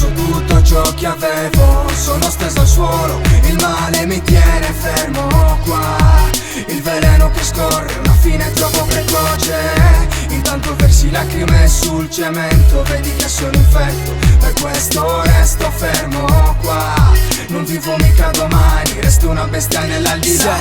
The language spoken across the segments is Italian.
perso tutto ciò che avevo, sono steso al suolo, il male mi tiene fermo qua. Il veleno che scorre, una fine troppo precoce. Intanto versi lacrime sul cemento, vedi che sono infetto, per questo resto fermo qua. Non vivo mica domani, resto una bestia nell'aldilà.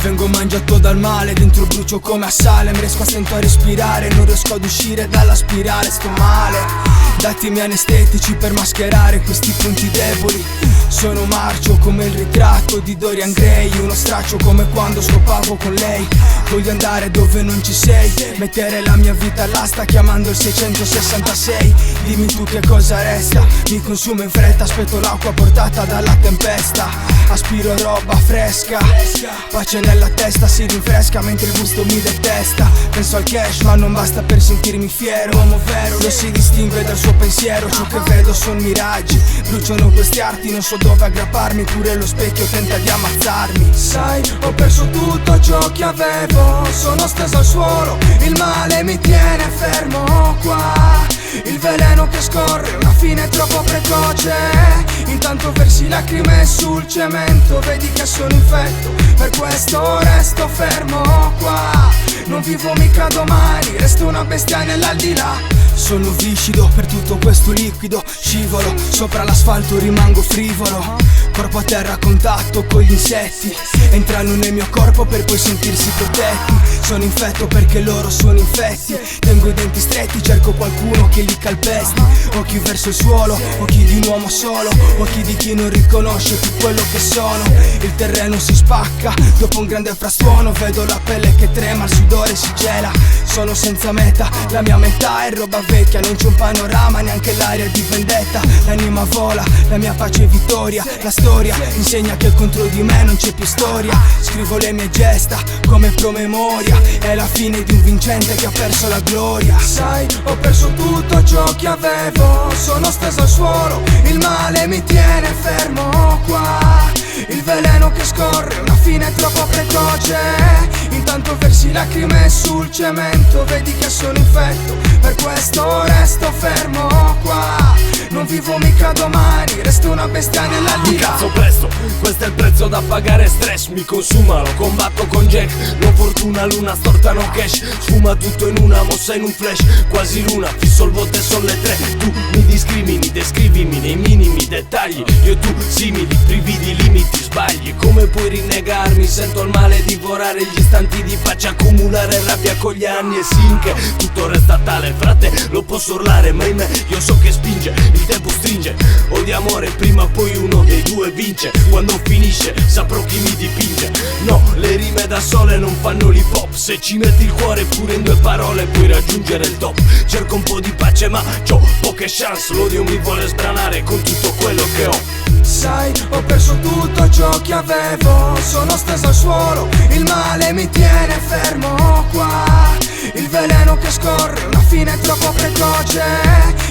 Vengo mangiato dal male, dentro brucio come a Salem. Riesco a stento a respirare, non riesco ad uscire dalla spirale, sto male. Datemi anestetici per mascherare questi punti deboli. Sono marcio come il ritratto di Dorian Gray, uno straccio come quando scopavo con lei. Voglio andare dove non ci sei, mettere la mia vita all'asta chiamando il 666. Dimmi tu che cosa resta, mi consumo in fretta, aspetto l'acqua portata dalla tempesta. Aspiro roba fresca, pace nella testa si rinfresca mentre il gusto mi detesta. Penso al cash ma non basta per sentirmi fiero. Uomo vero non si distingue dal suo pensiero, ciò che vedo sono miraggi. Bruciano questi arti, non so dove aggrapparmi, pure lo specchio tenta di ammazzarmi. Sai, ho perso tutto ciò che avevo, sono steso al suolo, il male mi tiene fermo qua. Il veleno che scorre, una fine troppo precoce. Intanto versi lacrime sul cemento, vedi che sono infetto, per questo resto fermo qua. Non vivo mica domani, resto una bestia nell'aldilà. Sono viscido per tutto questo liquido, scivolo sopra l'asfalto, rimango frivolo. Corpo a terra a contatto con gli insetti, entrano nel mio corpo per poi sentirsi protetti. Sono infetto perché loro sono infetti, tengo i denti stretti, cerco qualcuno che li calpesti. Occhi verso il suolo, occhi di un uomo solo, occhi di chi non riconosce più quello che sono. Il terreno si spacca, dopo un grande frastuono vedo la pelle che trema, il sudore si gela. Sono senza meta, la mia metà è roba vecchia, non c'è un panorama, neanche l'aria di vendetta. L'anima vola, la mia pace è vittoria, la storia insegna che contro di me non c'è più storia. Scrivo le mie gesta come promemoria, è la fine di un vincente che ha perso la gloria. Sai, ho perso tutto ciò che avevo, sono steso al suolo, il male mi tiene fermo qua. Il veleno che scorre, una fine troppo precoce. Intanto versi lacrime sul cemento, vedi che sono infetto, per questo resto fermo qua. Non vivo mica domani, resto una bestia nell'aldilà. Cazzo presto, questo è il prezzo da pagare, stress mi consuma, lo combatto con Jack. Non fortuna, luna storta, no cash, sfuma tutto in una mossa, in un flash. Quasi luna, fisso il voto e sono le 3. Tu mi discrimini, descrivimi nei minimi dettagli. Io e tu simili, brividi, limiti, sbagli. Come puoi rinnegarmi, sento il male divorare gli istanti di pace, accumulare rabbia con gli anni e sinche. Tutto resta tale, frate, lo posso urlare ma in me io so che spinge, il tempo stringe. O di amore prima o poi uno dei due vince. Quando finisce saprò chi mi dipinge. No, le rime da sole non fanno l'hip hop. Se ci metti il cuore pure in due parole puoi raggiungere il top. Cerco un po' di pace ma c'ho poche chance, l'odio mi vuole sbranare con tutto quello che ho. Sai, ho perso tutto ciò che avevo, sono steso al suolo, il male mi tiene fermo qua. Il veleno che scorre, una fine troppo precoce.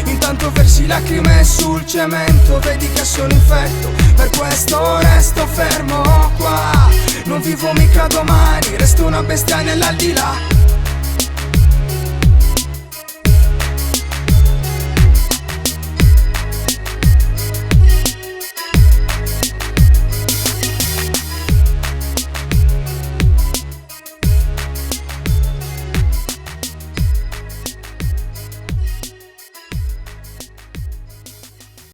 Intanto versi lacrime sul cemento, vedi che sono infetto, per questo resto fermo qua. Non vivo mica domani, resto una bestia nell'aldilà.